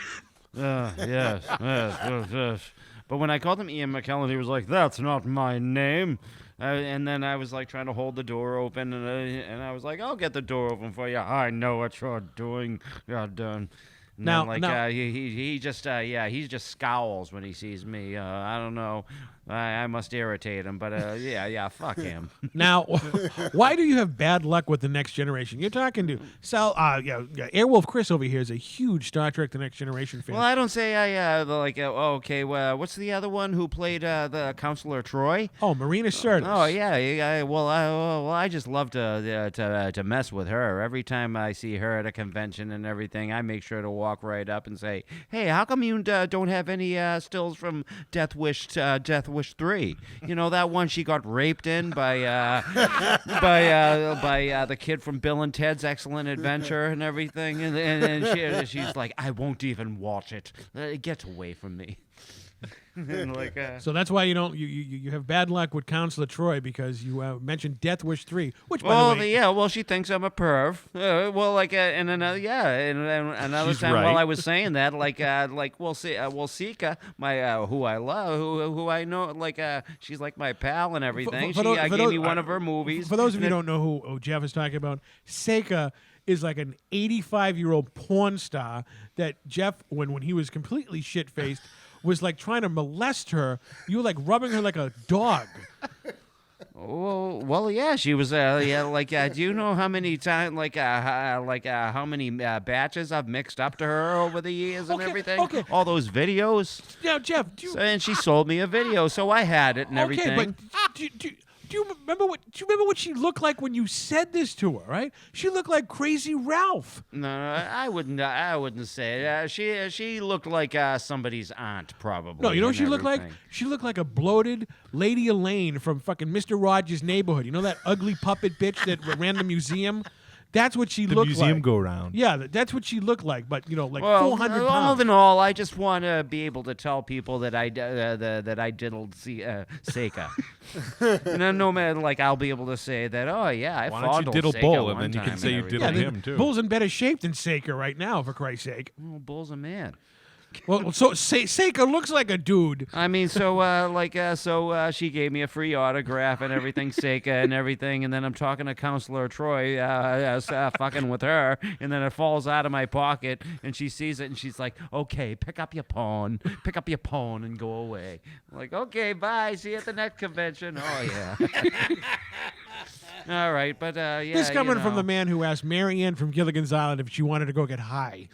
Yes. But when I called him Ian McKellen, he was like, "That's not my name." And then I was like trying to hold the door open, and I was like, "I'll get the door open for you. I know what you're doing. You're done." And Now- then, now- he just he just scowls when he sees me. I don't know. I must irritate him, but fuck him. Now, why do you have bad luck with The Next Generation? You're talking to Airwolf Chris over here is a huge Star Trek The Next Generation fan. Well, I don't say okay. Well, what's the other one who played the Counselor Troy? Oh, Marina Sirtis. Oh yeah. I just love to mess with her. Every time I see her at a convention and everything, I make sure to walk right up and say, "Hey, how come you don't have any stills from Death Wish 3? You know that one she got raped in by the kid from Bill and Ted's Excellent Adventure and everything, and she's like, I won't even watch it. Get away from me." And So that's why you have bad luck with Counselor Troy, because you mentioned Death Wish 3, which by the way, she thinks I'm a perv. And another She's time right. while I was saying that, Sika, my who I love, who I know, she's like my pal and everything. She gave me one of her movies. For those of you who don't know who Jeff is talking about, Seika is like an 85-year-old porn star that Jeff, when he was completely shit-faced, was like trying to molest her. You were like rubbing her like a dog. Oh, well, yeah, she was, do you know how many times, how many batches I've mixed up to her over the years and Okay, everything? okay. All those videos. Now, Jeff, And she sold me a video, so I had it and everything. Okay, but Do you remember what she looked like when you said this to her? Right? She looked like Crazy Ralph. No, I wouldn't say it. She looked like somebody's aunt, probably. No, you know what and she looked like? everything. She looked like a bloated Lady Elaine from fucking Mr. Rogers' Neighborhood. You know that ugly puppet bitch that ran the museum? That's what she The looked museum like. go round. Yeah, that's what she looked like. But like Well, 400 all pounds. in all, I just want to be able to tell people that I diddled Seika. no matter, like I'll be able to say that. Oh yeah, I Why don't you fondled diddle Seika Bull, one and then you can time say you everything. diddled Yeah, him too. Bull's in better shape than Saker right now, for Christ's sake. Oh, Bull's a man. Well, so Saker looks like a dude. I mean, so she gave me a free autograph and everything, Seika and everything, and then I'm talking to Counselor Troy, fucking with her, and then it falls out of my pocket, and she sees it, and she's like, "Okay, pick up your pawn, and go away." I'm like, okay, bye, see you at the next convention. Oh yeah. All right, but yeah. This coming from know. the man who asked Mary Ann from Gilligan's Island if she wanted to go get high.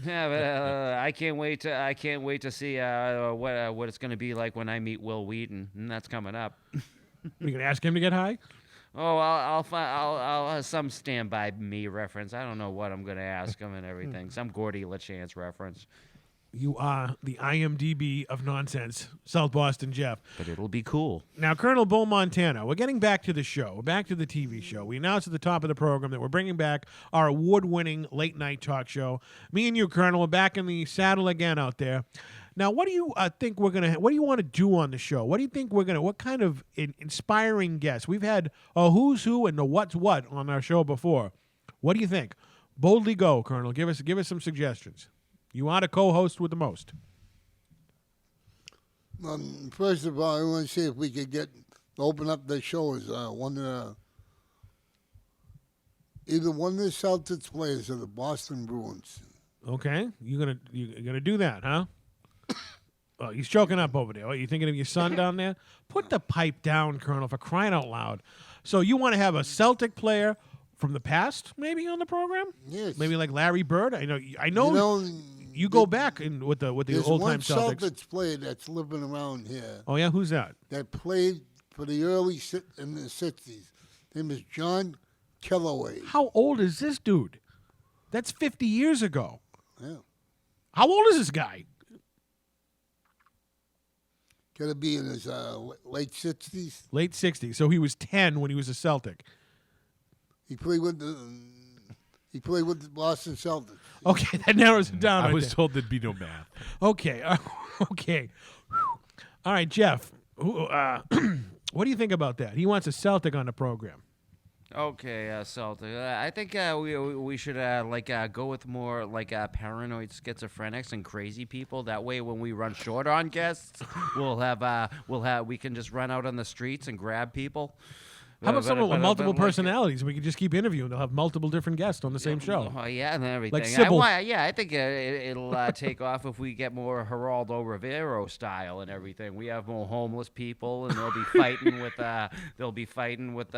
Yeah, but I can't wait to see what it's going to be like when I meet Will Wheaton, and that's coming up. You gonna ask him to get high? Oh, I'll some Stand By Me reference. I don't know what I'm going to ask him and everything. Some Gordy LaChance reference. You are the IMDb of nonsense, South Boston Jeff. But it'll be cool. Now, Colonel Bull Montana, we're getting back to the show, back to the TV show. We announced at the top of the program that we're bringing back our award-winning late-night talk show. Me and you, Colonel, are back in the saddle again out there. Now, what do you think we're gonna? What do you want to do on the show? What do you think we're gonna? What kind of inspiring guests? We've had a who's who and a what's what on our show before. What do you think? Boldly go, Colonel. Give us some suggestions. You are a co-host with the most. First of all, I want to see if we could open up the show as either one of the Celtics players or the Boston Bruins. Okay, you're gonna do that, huh? Oh, he's choking up over there. What, you thinking of your son down there? Put the pipe down, Colonel, for crying out loud. So you want to have a Celtic player from the past, maybe on the program? Yes. Maybe like Larry Bird. I know. You go back with the there's old one time Celtics. Celtics player that's living around here Oh yeah, who's that? that played for the in the 60s. His name is John Kellaway. How old is this dude? That's 50 years ago. Yeah. How old is this guy? Got to be in his late 60s. Late 60s. So he was 10 when he was a Celtic. He played with the Boston Celtics. Okay, that narrows it down. I right was there. told there'd be no math. Okay. Okay. All right, Jeff. What do you think about that? He wants a Celtic on the program. Okay, Celtic. I think we should go with more paranoid schizophrenics and crazy people. That way, when we run short on guests, we can just run out on the streets and grab people. How about someone with multiple personalities? We could just keep interviewing. They'll have multiple different guests on the same show. Oh, yeah, and everything. Like Sybil. I think it'll take off if we get more Geraldo Rivero style and everything. We have more homeless people, and they'll be fighting with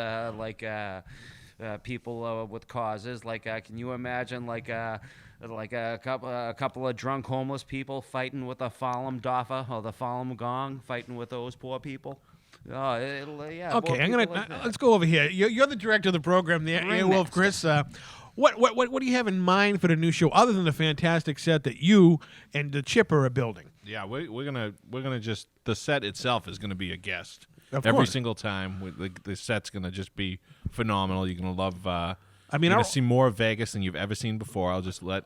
people with causes. Can you imagine a couple of drunk homeless people fighting with a Falun Dafa or the Falun Gong, fighting with those poor people? Oh, yeah. Okay, let's go over here. You're the director of the program, the Airwolf, Chris. What do you have in mind for the new show, other than the fantastic set that you and the Chipper are building? Yeah, we're gonna just the set itself is gonna be a guest Of every course. single time. The set's gonna just be phenomenal. You're gonna love. I mean, you're I'll- gonna see more of Vegas than you've ever seen before. I'll just let.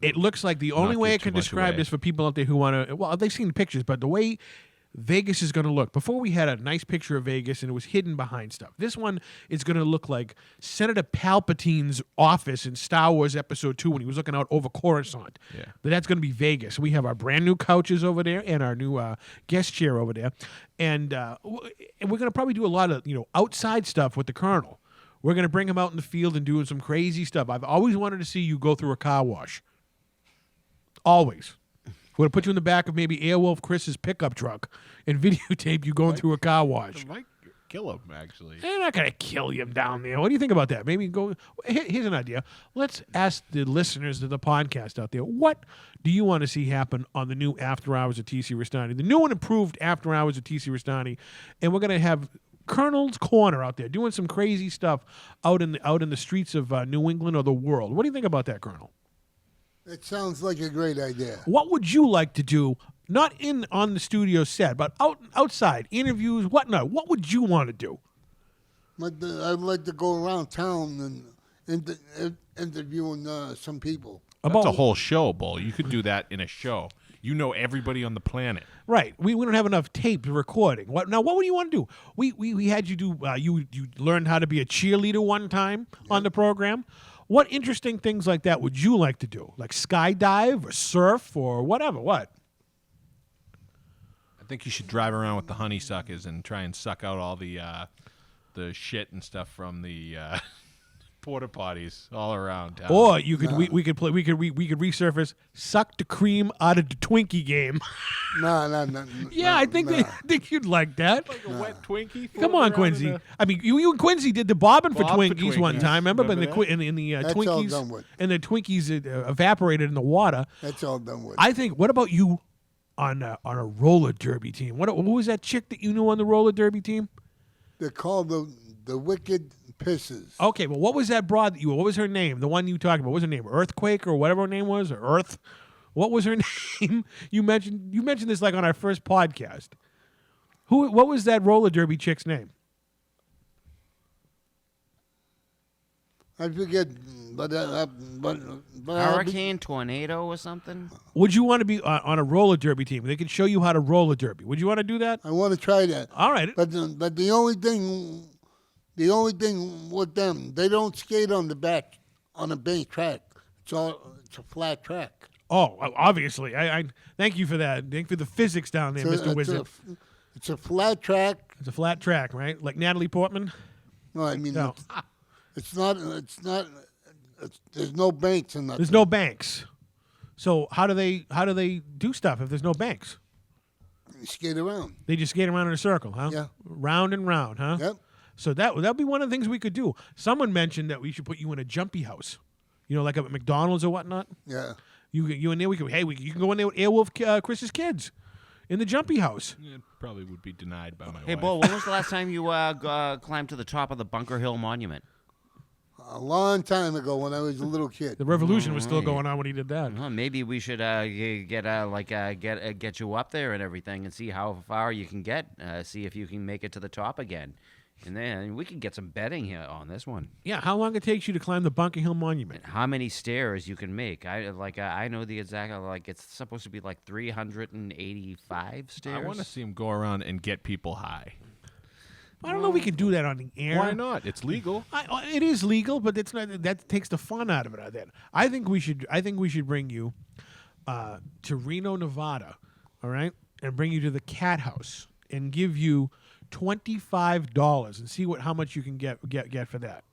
It looks like the only Not way give I can too much describe away. this for people out there who want to. Well, they've seen the pictures, but the way Vegas is going to look. Before we had a nice picture of Vegas and it was hidden behind stuff. This one is going to look like Senator Palpatine's office in Star Wars Episode 2 when he was looking out over Coruscant. Yeah. But that's going to be Vegas. We have our brand new couches over there and our new guest chair over there. And we're going to probably do a lot of outside stuff with the Colonel. We're going to bring him out in the field and doing some crazy stuff. I've always wanted to see you go through a car wash. Always. We're going to put you in the back of maybe Airwolf Chris's pickup truck and videotape you going through a car wash. It might kill him, actually. They're not going to kill you down there. What do you think about that? Maybe go. Here's an idea. Let's ask the listeners of the podcast out there, what do you want to see happen on the new After Hours of TC Restani? The new and improved After Hours of TC Restani. And we're going to have Colonel's Corner out there, doing some crazy stuff out in the streets of New England or the world. What do you think about that, Colonel? It sounds like a great idea. What would you like to do? Not on the studio set, but outside interviews, whatnot. What would you want to do? I'd like to go around town and interviewing some people. That's a whole show, Bull. You could do that in a show. You know everybody on the planet. Right. We don't have enough tape recording. What would you want to do? We had you do. You learned how to be a cheerleader one time on the program. What interesting things like that would you like to do? Like skydive or surf or whatever? What? I think you should drive around with the honeysuckers and try and suck out all the shit and stuff from the porta potties all around town. Or we could resurface suck the cream out of the Twinkie game. No. Yeah, I think you'd like that. Like a wet Twinkie. Come on, Quincy. I mean, you and Quincy did the bobbing for Twinkies one time. Remember? But Remember in the That's all Twinkies done with. and the Twinkies evaporated in the water. That's all done with. I think. What about you on a roller derby team? What was that chick that you knew on the roller derby team? They're called the Wicked Pisses. Okay, well, what was that broad? What was her name? The one you talked about. What was her name? Earthquake or whatever her name was, or Earth? What was her name? You mentioned this like on our first podcast. What was that roller derby chick's name? I forget, but Hurricane, tornado, or something. Would you want to be on a roller derby team? They could show you how to roller derby. Would you want to do that? I want to try that. All right. But the only thing with them, they don't skate on the back on a bank track. It's a flat track. Oh, obviously. I thank you for that. Thank you for the physics down there, Mr. Wizard. It's a flat track. It's a flat track, right? Like Natalie Portman? No, I mean No. it's not. There's no banks in that. There's no banks. So how do they do stuff if there's no banks? You skate around. They just skate around in a circle, huh? Yeah. Round and round, huh? Yep. So that'd be one of the things we could do. Someone mentioned that we should put you in a jumpy house. Like at McDonald's or whatnot. Yeah. You in there, you can go in there with Airwolf Chris's kids in the jumpy house. It probably would be denied by my Hey, wife. Bull, when was the last time you climbed to the top of the Bunker Hill Monument? A long time ago when I was a little kid. The revolution was still going on when he did that. Well, maybe we should get you up there and everything, and see how far you can get. See if you can make it to the top again, and then we can get some betting here on this one. Yeah, how long it takes you to climb the Bunker Hill Monument? And how many stairs you can make? I know the exact. It's supposed to be like 385 stairs. I want to see him go around and get people high. I don't know if we can do that on the air. Why not? It's legal. It is legal, but it's not. That takes the fun out of it. Then I think we should bring you to Reno, Nevada, all right, and bring you to the Cat House and give you $25 and see how much you can get for that.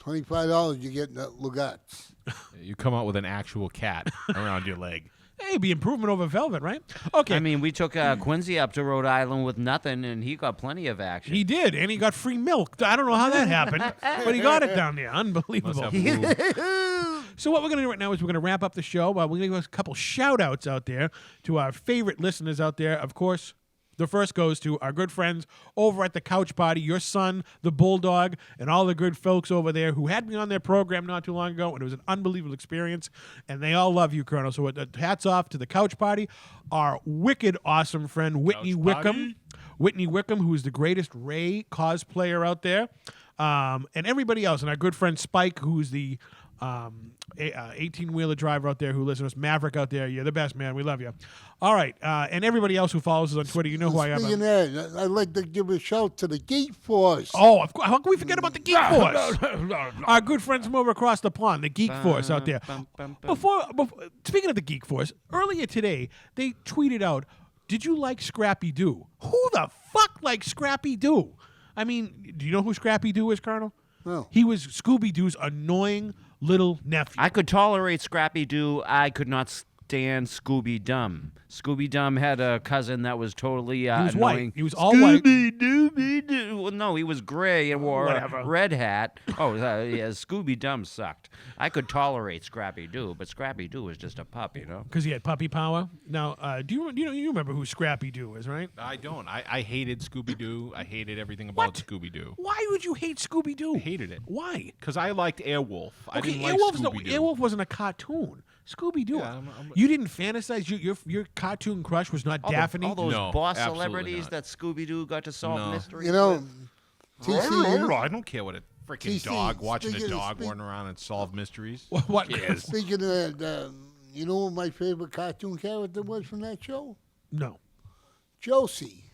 $25, you get Lugats. You come out with an actual cat around your leg. Hey, it'd be improvement over Velvet, right? Okay. I mean, we took Quincy up to Rhode Island with nothing, and he got plenty of action. He did, and he got free milk. I don't know how that happened, but he got it down there. Unbelievable. Must have room. So what we're going to do right now is we're going to wrap up the show. We're going to give a couple shout-outs out there to our favorite listeners out there. Of course, the first goes to our good friends over at the Couch Party, your son, the Bulldog, and all the good folks over there who had me on their program not too long ago, and it was an unbelievable experience, and they all love you, Colonel. So hats off to the Couch Party, our wicked awesome friend, Whitney Couch Wickham. Party. Whitney Wickham, who is the greatest Ray cosplayer out there, and everybody else, and our good friend Spike, who's the 18-wheeler driver out there who listens to us, Maverick out there. You're the best, man. We love you. All right, and everybody else who follows us on Twitter, you know who I am. Speaking of that, I'd like to give a shout to the Geek Force. Oh, of course. How can we forget about the Geek Force? Our good friends from over across the pond, the Geek Force out there. Before, speaking of the Geek Force, earlier today, they tweeted out, did you like Scrappy Doo? Who the fuck likes Scrappy Doo? I mean, do you know who Scrappy Doo is, Colonel? No. He was Scooby Doo's annoying little nephew. I could tolerate Scrappy Doo. I could not stand Scooby Dum. Scooby Dum had a cousin that was totally He was annoying. white. He was all white. Scooby-Dooby-Doo. Well, no, he was gray and wore Whatever. a red hat. Oh, yeah, Scooby Dum sucked. I could tolerate Scrappy Doo, but Scrappy Doo was just a pup, you know. Because he had puppy power. Now, do you remember who Scrappy Doo is, right? I don't. I hated Scooby-Doo. I hated everything about Scooby-Doo. Why would you hate Scooby Doo? I hated it. Why? Because I liked Airwolf. I Okay, didn't like Scooby-Doo. Airwolf wasn't a cartoon. Scooby Doo. Yeah, You didn't fantasize. Your cartoon crush was not Daphne. All those No, boss absolutely celebrities not. that Scooby Doo got to solve No. mysteries. You know, with. TC, I don't care what a freaking TC, dog watching a speaking of- dog running around and solve mysteries. What? cares? speaking of that, you know what my favorite cartoon character was from that show? No, Josie.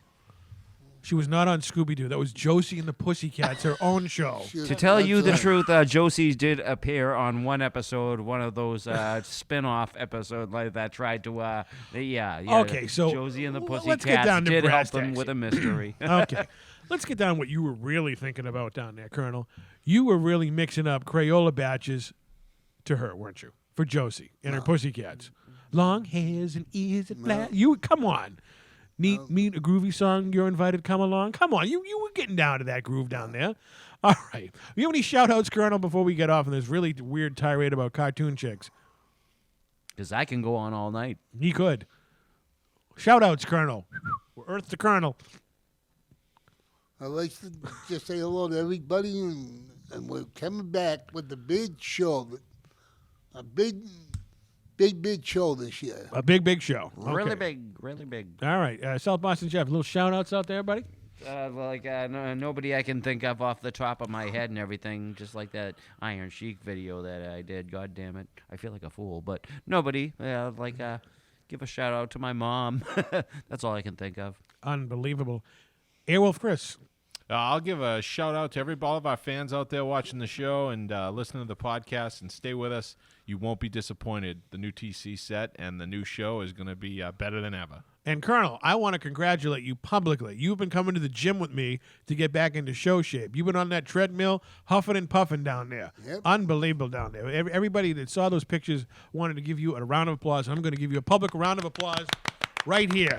she was not on Scooby Doo. That was Josie and the Pussycats, her own show. To tell you the That's truth, Josie did appear on one episode, one of those spin-off episodes like that tried to, yeah. Okay, so Josie and the let's get Pussycats down to did brass help them tacks. with a mystery. Okay, let's get down to what you were really thinking about down there, Colonel. You were really mixing up Crayola batches to her, weren't you? For Josie and her Pussycats. Long hairs and ears and flat. You come on. Meet a groovy song. You're invited. Come along. Come on. You were getting down to that groove down there. All right. You have any shout outs, Colonel, before we get off on this really weird tirade about cartoon chicks? Because I can go on all night. He could. Shout outs, Colonel. We're Earth to Colonel. I'd like to just say hello to everybody, and we're coming back with the big show, a big show this year. A big show. Really Okay. big. All right. South Boston Chef, little shout outs out there, buddy? Nobody I can think of off the top of my head and everything, just like that Iron Sheik video that I did. God damn it. I feel like a fool, but nobody. Give a shout out to my mom. That's all I can think of. Unbelievable. Airwolf Chris. I'll give a shout out to all of our fans out there watching the show and listening to the podcast, and stay with us. You won't be disappointed. The new TC set and the new show is going to be better than ever. And Colonel, I want to congratulate you publicly. You've been coming to the gym with me to get back into show shape. You've been on that treadmill, huffing and puffing down there. Yep. Unbelievable down there. Everybody that saw those pictures wanted to give you a round of applause. I'm going to give you a public round of applause right here.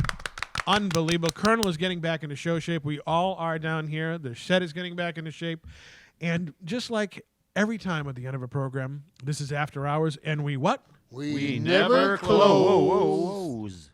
Unbelievable. Colonel is getting back into show shape. We all are down here. The set is getting back into shape. And just like every time at the end of a program, this is After Hours, and we what? We Never never close. close.